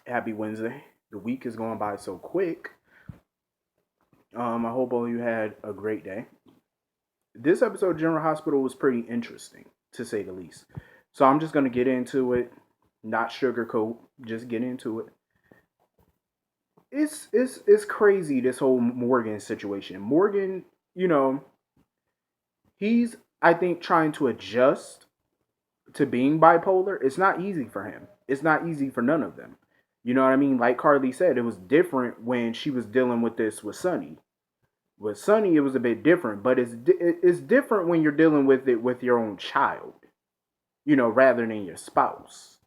Happy Wednesday. The week is going by so quick. I hope all you had a great day. This episode of General Hospital was pretty interesting, to say the least. So I'm just gonna get into it, not sugarcoat, just get into it. It's crazy this whole Morgan situation. Morgan, you know, he's I think trying to adjust to being bipolar. It's not easy for him. It's not easy for none of them. You know what I mean? Like Carly said, it was different when she was dealing with this with Sonny. With Sonny, it was a bit different, but it's different when you're dealing with it with your own child, rather than your spouse.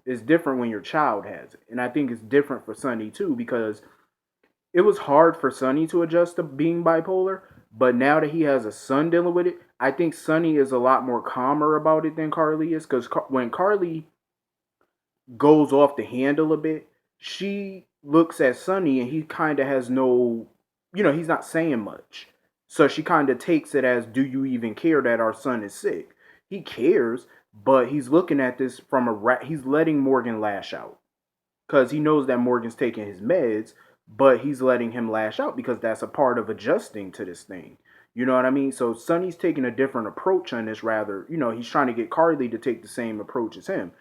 It's different when your child has it, and I think it's different for Sonny too because it was hard for Sonny to adjust to being bipolar. But now that he has a son dealing with it, I think Sonny is a lot more calmer about it than Carly is. Because when Carly goes off the handle a bit, she looks at Sonny and he kind of has no, he's not saying much. So she kind of takes it as, do you even care that our son is sick? He cares, but he's looking at this from he's letting Morgan lash out because he knows that Morgan's taking his meds, but he's letting him lash out because that's a part of adjusting to this thing. You know what I mean? So Sonny's taking a different approach on this rather, he's trying to get Carly to take the same approach as him.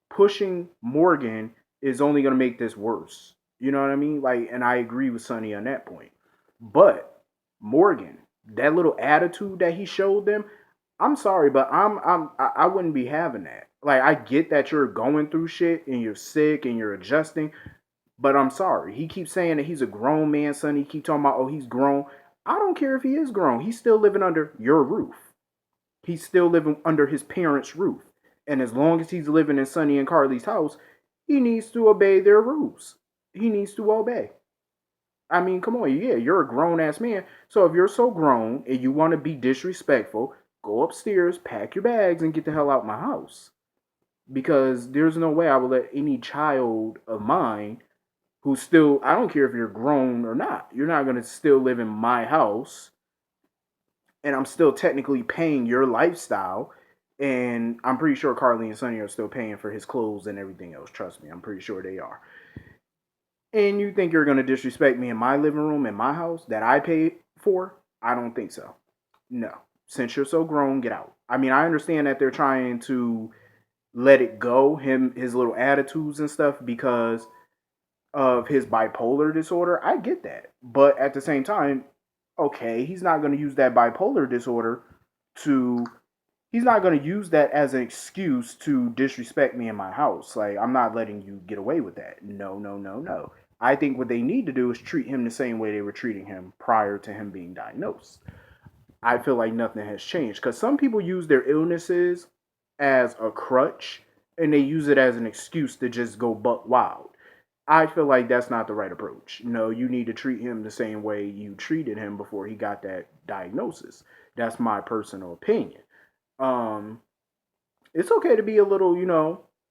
Pushing Morgan is only going to make this worse. You know what I mean? Like, and I agree with Sonny on that point. But Morgan, that little attitude that he showed them, I'm sorry, but I wouldn't be having that. Like, I get that you're going through shit and you're sick and you're adjusting, but I'm sorry. He keeps saying that he's a grown man, son. He keeps talking about, oh, he's grown. I don't care if he is grown. He's still living under your roof. He's still living under his parents' roof. And as long as he's living in Sonny and Carly's house, he needs to obey their rules. He needs to obey. I mean, come on, yeah, you're a grown ass man. So if you're so grown and you want to be disrespectful, go upstairs, pack your bags, and get the hell out my house. Because there's no way I would let any child of mine who's still, I don't care if you're grown or not, you're not going to still live in my house and I'm still technically paying your lifestyle. And I'm pretty sure Carly and Sonny are still paying for his clothes and everything else. Trust me, I'm pretty sure they are. And you think you're going to disrespect me in my living room in my house that I paid for? I don't think so. No. Since you're so grown, get out. I mean, I understand that they're trying to let it go, his little attitudes and stuff, because of his bipolar disorder. I get that. But at the same time, okay, he's not going to use that bipolar disorder to he's not going to use that as an excuse to disrespect me in my house. Like, I'm not letting you get away with that. No, no, no, no. I think what they need to do is treat him the same way they were treating him prior to him being diagnosed. I feel like nothing has changed because some people use their illnesses as a crutch and they use it as an excuse to just go buck wild. I feel like that's not the right approach. No, you need to treat him the same way you treated him before he got that diagnosis. That's my personal opinion. Um, it's okay to be a little,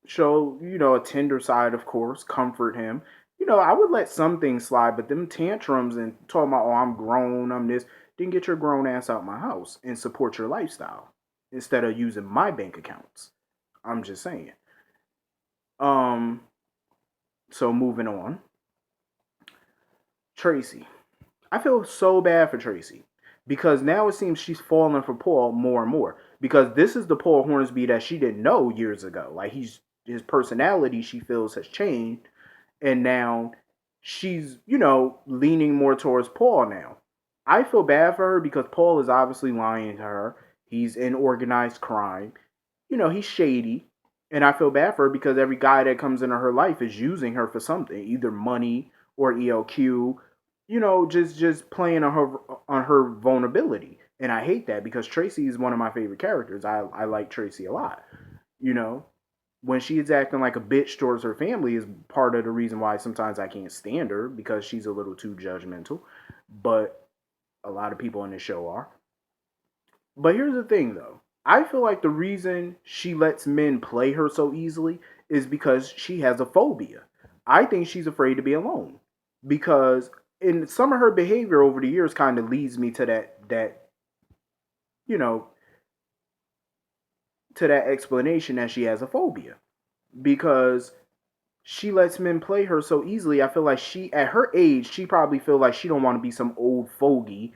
show, a tender side, of course, comfort him. I would let some things slide, but them tantrums and talking about, oh, I'm grown, I'm this, then get your grown ass out my house and support your lifestyle instead of using my bank accounts. I'm just saying. Um, so moving on. Tracy. I feel so bad for Tracy because now it seems she's falling for Paul more and more because this is the Paul Hornsby that she didn't know years ago. Like his personality she feels has changed and now she's, leaning more towards Paul now. I feel bad for her because Paul is obviously lying to her. He's in organized crime. He's shady. And I feel bad for her because every guy that comes into her life is using her for something, either money or ELQ, just playing on her vulnerability. And I hate that because Tracy is one of my favorite characters. I like Tracy a lot. You know, when she is acting like a bitch towards her family is part of the reason why sometimes I can't stand her because she's a little too judgmental. But a lot of people on this show are. But here's the thing though. I feel like the reason she lets men play her so easily is because she has a phobia. I think she's afraid to be alone. Because in some of her behavior over the years kind of leads me to that you know to that explanation that she has a phobia because she lets men play her so easily. I feel like she, at her age, she probably feel like she don't want to be some old fogey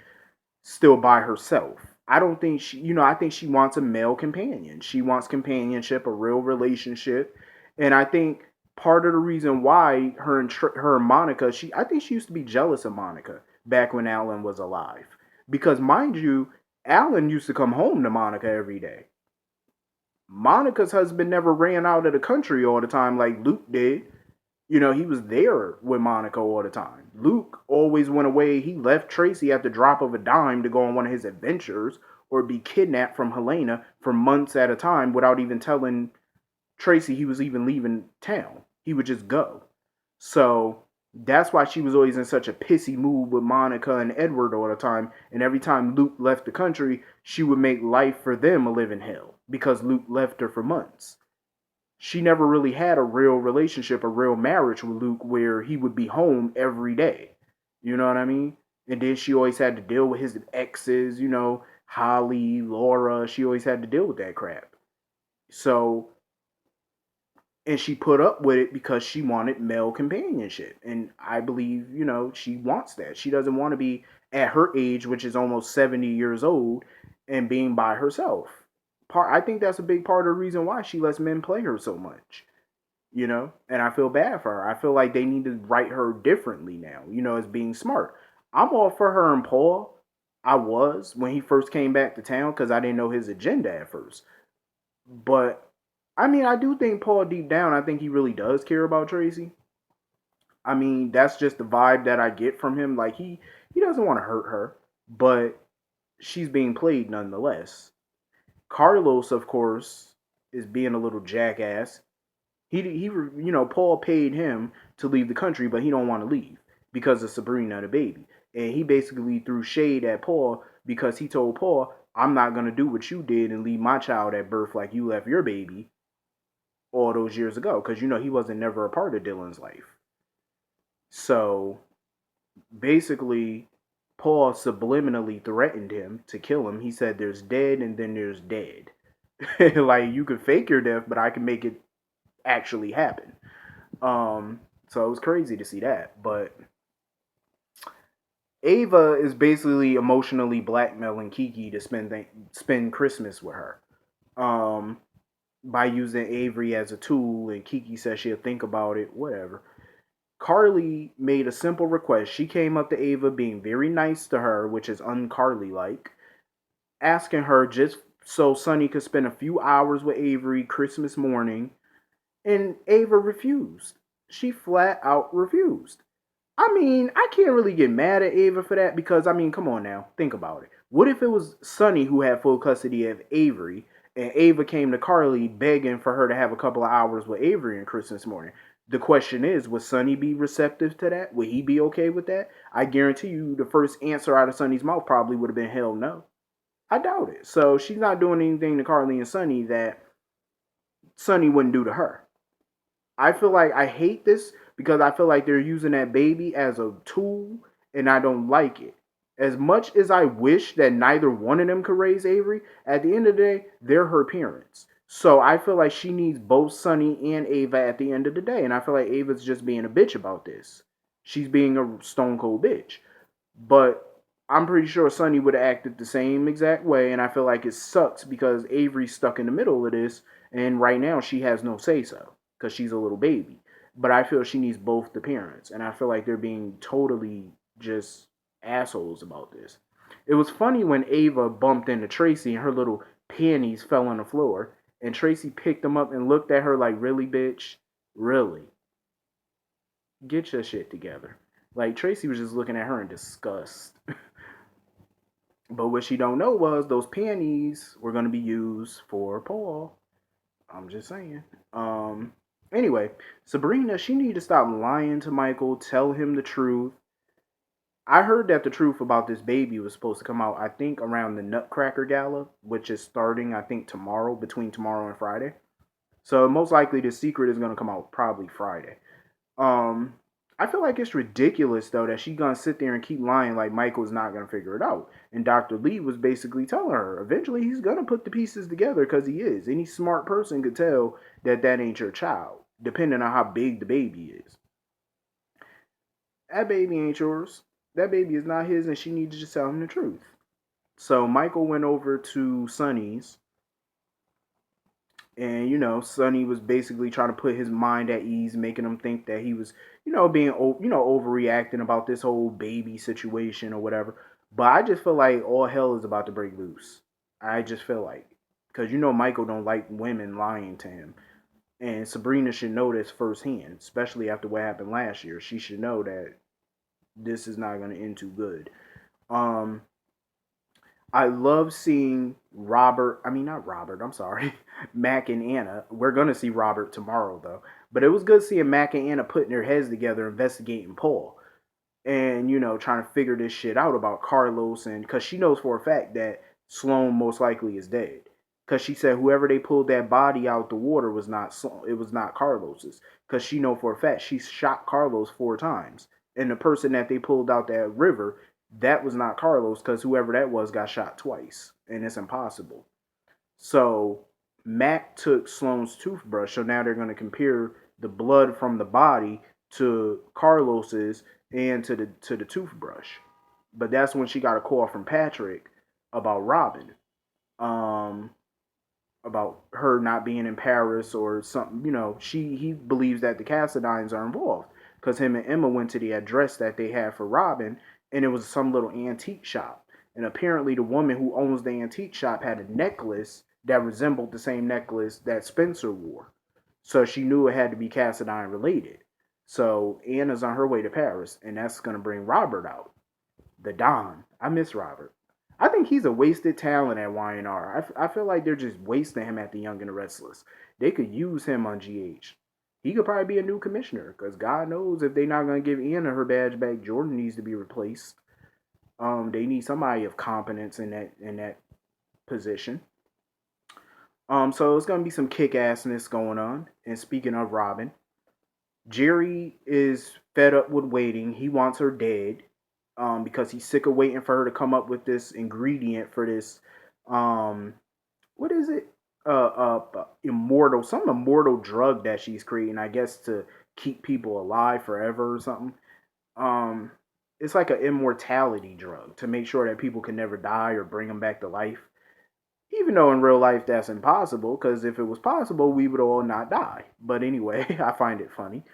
still by herself. I don't think she, I think she wants a male companion. She wants companionship, a real relationship, and I think part of the reason why her and Monica, I think she used to be jealous of Monica back when Alan was alive, because mind you, Alan used to come home to Monica every day. Monica's husband never ran out of the country all the time like Luke did. He was there with Monica all the time. Luke always went away. He left Tracy at the drop of a dime to go on one of his adventures or be kidnapped from Helena for months at a time without even telling Tracy he was even leaving town. He would just go. So that's why she was always in such a pissy mood with Monica and Edward all the time. And every time Luke left the country, she would make life for them a living hell because Luke left her for months. She never really had a real relationship, a real marriage with Luke where he would be home every day. You know what I mean? And then she always had to deal with his exes, Holly, Laura. She always had to deal with that crap. So, and she put up with it because she wanted male companionship. And I believe, she wants that. She doesn't want to be at her age, which is almost 70 years old, and being by herself. I think that's a big part of the reason why she lets men play her so much. And I feel bad for her. I feel like they need to write her differently now, as being smart. I'm all for her and Paul. I was when he first came back to town because I didn't know his agenda at first. But I mean, I do think Paul deep down, I think he really does care about Tracy. I mean, that's just the vibe that I get from him. Like he doesn't want to hurt her, but she's being played nonetheless. Carlos, of course, is being a little jackass. Paul paid him to leave the country, but he don't want to leave because of Sabrina the baby. And he basically threw shade at Paul because he told Paul, I'm not going to do what you did and leave my child at birth like you left your baby all those years ago. Because, he wasn't never a part of Dylan's life. So basically, Paul subliminally threatened him to kill him. He said, there's dead and then there's dead. Like, you could fake your death, but I can make it actually happen. So it was crazy to see that. But Ava is basically emotionally blackmailing Kiki to spend Christmas with her. Um, by using Avery as a tool, and Kiki says she'll think about it, whatever. Carly made a simple request. She came up to Ava being very nice to her, which is unCarly like, asking her just so Sonny could spend a few hours with Avery Christmas morning, and Ava refused. She flat out refused. I mean, I can't really get mad at Ava for that because, I mean, come on now. Think about it. What if it was Sonny who had full custody of Avery and Ava came to Carly begging for her to have a couple of hours with Avery on Christmas morning? The question is, would Sonny be receptive to that? Would he be okay with that? I guarantee you the first answer out of Sonny's mouth probably would have been hell no. I doubt it. So she's not doing anything to Carly and Sonny that Sonny wouldn't do to her. I feel like I hate this because I feel like they're using that baby as a tool and I don't like it. As much as I wish that neither one of them could raise Avery, at the end of the day, they're her parents. So I feel like she needs both Sonny and Ava at the end of the day. And I feel like Ava's just being a bitch about this. She's being a stone cold bitch. But I'm pretty sure Sonny would have acted the same exact way. And I feel like it sucks because Avery's stuck in the middle of this. And right now she has no say so because she's a little baby. But I feel she needs both the parents. And I feel like they're being totally just assholes about this. It was funny when Ava bumped into Tracy and her little panties fell on the floor. And Tracy picked them up and looked at her like, really, bitch? Really? Get your shit together. Like, Tracy was just looking at her in disgust. But what she don't know was those panties were going to be used for Paul. I'm just saying. Anyway, Sabrina, she need to stop lying to Michael, tell him the truth. I heard that the truth about this baby was supposed to come out, I think, around the Nutcracker Gala, which is starting, I think, tomorrow, between tomorrow and Friday. So most likely the secret is going to come out probably Friday. Um, I feel like it's ridiculous though that she's gonna sit there and keep lying like Michael's not gonna figure it out. And Dr. Lee was basically telling her eventually he's gonna put the pieces together because he is. Any smart person could tell that that ain't your child. depending on how big the baby is. That baby ain't yours. That baby is not his, and she needs to just tell him the truth. So Michael went over to Sonny's, and Sonny was basically trying to put his mind at ease, making him think that he was, being, overreacting about this whole baby situation or whatever. But I just feel like all hell is about to break loose. I just feel like, because Michael don't like women lying to him, and Sabrina should know this firsthand, especially after what happened last year. She should know that this is not going to end too good. Um, I love seeing Robert. I mean, not Robert. I'm sorry, Mac and Anna. We're gonna see Robert tomorrow, though. But it was good seeing Mac and Anna putting their heads together, investigating Paul, and trying to figure this shit out about Carlos, and because she knows for a fact that Sloan most likely is dead. Because she said whoever they pulled that body out the water was not Sloan, it was not Carlos's. Because she know for a fact she shot Carlos 4 times, and the person that they pulled out that river, that was not Carlos, because whoever that was got shot twice, and it's impossible. So Mac took Sloan's toothbrush, so now they're going to compare the blood from the body to Carlos's and to the toothbrush. But that's when she got a call from Patrick about Robin, um, about her not being in Paris or something. He believes that the Cassadines are involved because him and Emma went to the address that they had for Robin, and it was some little antique shop. And apparently, the woman who owns the antique shop had a necklace that resembled the same necklace that Spencer wore. So she knew it had to be Cassadine related. So Anna's on her way to Paris, and that's going to bring Robert out. The Don. I miss Robert. I think he's a wasted talent at YNR. I feel like they're just wasting him at the Young and the Restless. They could use him on GH. He could probably be a new commissioner, because God knows if they're not going to give Anna her badge back, Jordan needs to be replaced. They need somebody of competence in that position. So it's gonna be some kick assness going on. And speaking of Robin, Jerry is fed up with waiting. He wants her dead. Because he's sick of waiting for her to come up with this ingredient for this, um, what is it? Some immortal drug that she's creating, I guess, to keep people alive forever or something. Um, it's like an immortality drug to make sure that people can never die or bring them back to life. Even though in real life that's impossible, because if it was possible, we would all not die. But anyway, I find it funny.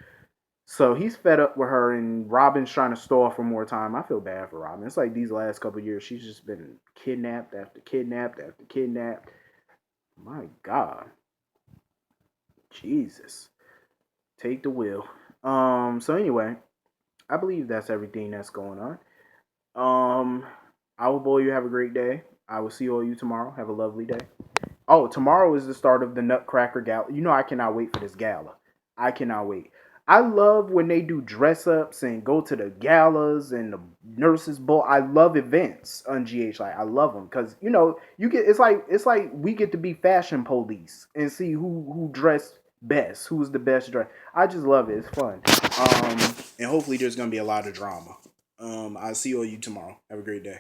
So he's fed up with her, and Robin's trying to stall for more time. I feel bad for Robin. It's like these last couple of years, she's just been kidnapped after kidnapped after kidnapped. My God. Jesus. Take the wheel. So anyway, I believe that's everything that's going on. Um, I will boy you have a great day. I will see all you tomorrow. Have a lovely day. Oh, tomorrow is the start of the Nutcracker Gala. I cannot wait for this gala. I cannot wait. I love when they do dress ups and go to the galas and the nurses ball. I love events on GH. Like I love them because you get it's like we get to be fashion police and see who dressed best, who's the best dressed. I just love it. It's fun. And hopefully there's gonna be a lot of drama. I'll see all you tomorrow. Have a great day.